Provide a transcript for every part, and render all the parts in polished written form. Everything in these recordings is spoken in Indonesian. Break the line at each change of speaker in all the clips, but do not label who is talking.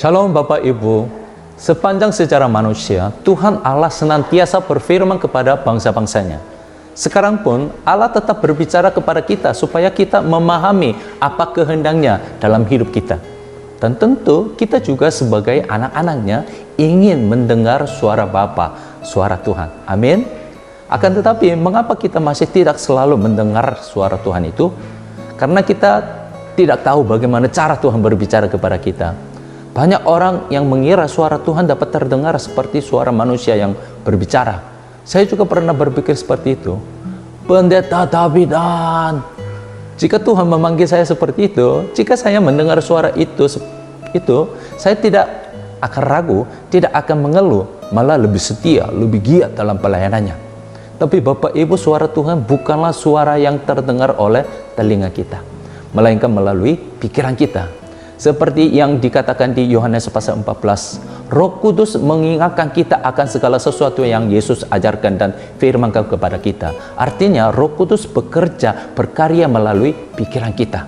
Shalom Bapak Ibu, sepanjang sejarah manusia, Tuhan Allah senantiasa berfirman kepada bangsa-bangsanya. Sekarang pun Allah tetap berbicara kepada kita supaya kita memahami apa kehendaknya dalam hidup kita. Dan tentu kita juga sebagai anak-anaknya ingin mendengar suara Bapa, suara Tuhan. Amin. Akan tetapi mengapa kita masih tidak selalu mendengar suara Tuhan itu? Karena kita tidak tahu bagaimana cara Tuhan berbicara kepada kita. Banyak orang yang mengira suara Tuhan dapat terdengar seperti suara manusia yang berbicara. Saya juga pernah berpikir seperti itu. Pendeta Davidan, jika Tuhan memanggil saya seperti itu, jika saya mendengar suara itu, saya tidak akan ragu, tidak akan mengeluh, malah lebih setia, lebih giat dalam pelayanannya. Tapi Bapak Ibu, suara Tuhan bukanlah suara yang terdengar oleh telinga kita, melainkan melalui pikiran kita. Seperti yang dikatakan di Yohanes pasal 14, Roh Kudus mengingatkan kita akan segala sesuatu yang Yesus ajarkan dan firmankan kepada kita. Artinya Roh Kudus berkarya melalui pikiran kita.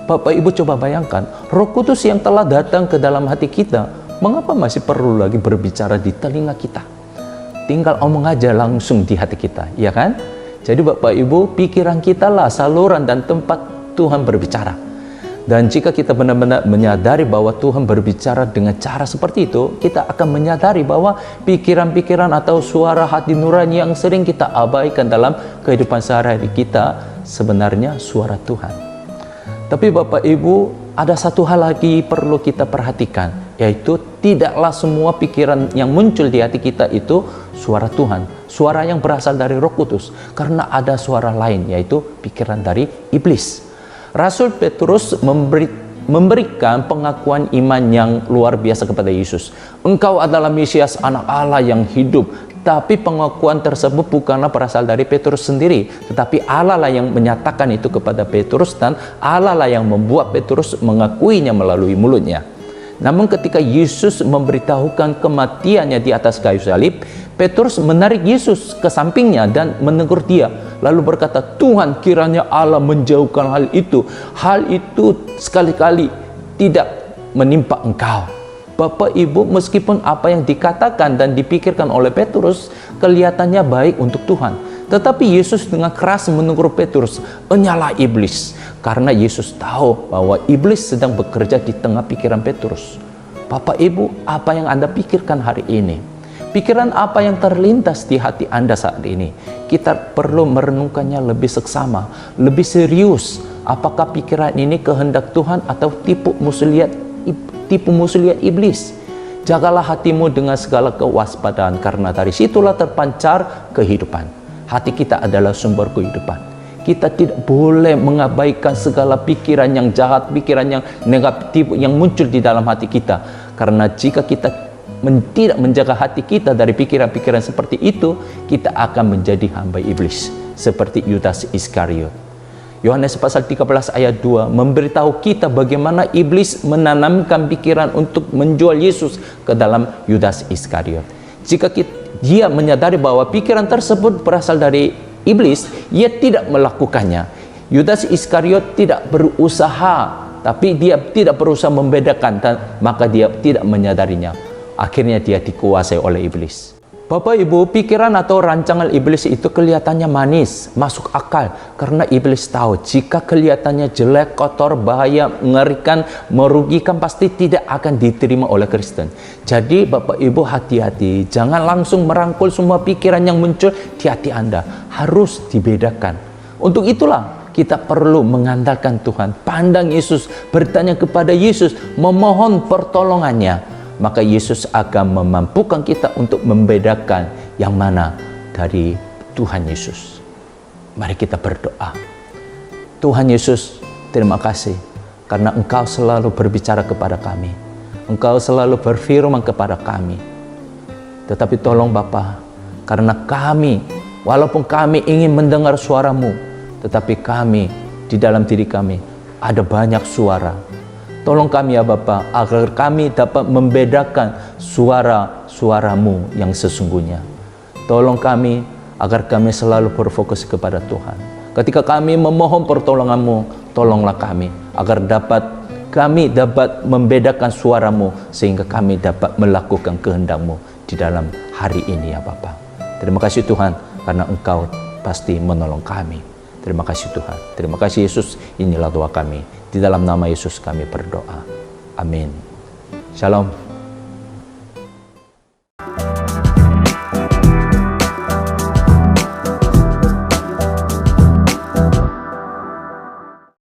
Bapak Ibu coba bayangkan, Roh Kudus yang telah datang ke dalam hati kita, mengapa masih perlu lagi berbicara di telinga kita? Tinggal omong aja langsung di hati kita, ya kan? Jadi Bapak Ibu, pikiran kita lah saluran dan tempat Tuhan berbicara. Dan jika kita benar-benar menyadari bahwa Tuhan berbicara dengan cara seperti itu, kita akan menyadari bahwa pikiran-pikiran atau suara hati nurani yang sering kita abaikan dalam kehidupan sehari-hari kita sebenarnya suara Tuhan. Tapi Bapak Ibu, ada satu hal lagi perlu kita perhatikan, yaitu tidaklah semua pikiran yang muncul di hati kita itu suara Tuhan, suara yang berasal dari Roh Kudus, karena ada suara lain, yaitu pikiran dari iblis. Rasul Petrus memberikan pengakuan iman yang luar biasa kepada Yesus. Engkau adalah Mesias, anak Allah yang hidup. Tapi pengakuan tersebut bukanlah berasal dari Petrus sendiri, tetapi Allah lah yang menyatakan itu kepada Petrus, dan Allah lah yang membuat Petrus mengakuinya melalui mulutnya. Namun ketika Yesus memberitahukan kematiannya di atas kayu salib, Petrus menarik Yesus ke sampingnya dan menegur dia, lalu berkata, Tuhan, kiranya Allah menjauhkan hal itu. Hal itu sekali-kali tidak menimpa engkau. Bapak Ibu, meskipun apa yang dikatakan dan dipikirkan oleh Petrus kelihatannya baik untuk Tuhan, tetapi Yesus dengan keras menegur Petrus, enyalah iblis. Karena Yesus tahu bahwa iblis sedang bekerja di tengah pikiran Petrus. Bapak Ibu, apa yang Anda pikirkan hari ini? Pikiran apa yang terlintas di hati Anda saat ini? Kita perlu merenungkannya lebih seksama, lebih serius. Apakah pikiran ini kehendak Tuhan atau tipu muslihat iblis? Jagalah hatimu dengan segala kewaspadaan, karena dari situlah terpancar kehidupan. Hati kita adalah sumber kehidupan. Kita tidak boleh mengabaikan segala pikiran yang jahat, pikiran yang negatif yang muncul di dalam hati kita. Karena jika kita tidak menjaga hati kita dari pikiran-pikiran seperti itu, kita akan menjadi hamba iblis, seperti Yudas Iskariot. Yohanes pasal 13 ayat 2 memberitahu kita bagaimana iblis menanamkan pikiran untuk menjual Yesus ke dalam Yudas Iskariot. Jika dia menyadari bahwa pikiran tersebut berasal dari iblis, ia tidak melakukannya. Yudas Iskariot tidak berusaha, tapi dia tidak berusaha membedakan, dan maka dia tidak menyadarinya. Akhirnya dia dikuasai oleh iblis. Bapak Ibu, pikiran atau rancangan iblis itu kelihatannya manis, masuk akal, karena iblis tahu jika kelihatannya jelek, kotor, bahaya, mengerikan, merugikan, pasti tidak akan diterima oleh Kristen. Jadi Bapak Ibu, hati-hati, jangan langsung merangkul semua pikiran yang muncul di hati Anda. Harus dibedakan. Untuk itulah kita perlu mengandalkan Tuhan, pandang Yesus, bertanya kepada Yesus, memohon pertolongannya. Maka Yesus akan memampukan kita untuk membedakan yang mana dari Tuhan Yesus. Mari kita berdoa. Tuhan Yesus, terima kasih karena Engkau selalu berbicara kepada kami. Engkau selalu berfirman kepada kami. Tetapi tolong Bapa, karena kami, walaupun kami ingin mendengar suara-Mu, tetapi kami, di dalam diri kami, ada banyak suara. Tolong kami ya Bapa, agar kami dapat membedakan suara-suara-Mu yang sesungguhnya. Tolong kami, agar kami selalu berfokus kepada Tuhan. Ketika kami memohon pertolongan-Mu, tolonglah kami, agar dapat kami dapat membedakan suara-Mu, sehingga kami dapat melakukan kehendak-Mu di dalam hari ini ya Bapa. Terima kasih Tuhan, karena Engkau pasti menolong kami. Terima kasih Tuhan. Terima kasih Yesus. Inilah doa kami. Di dalam nama Yesus kami berdoa. Amin. Shalom.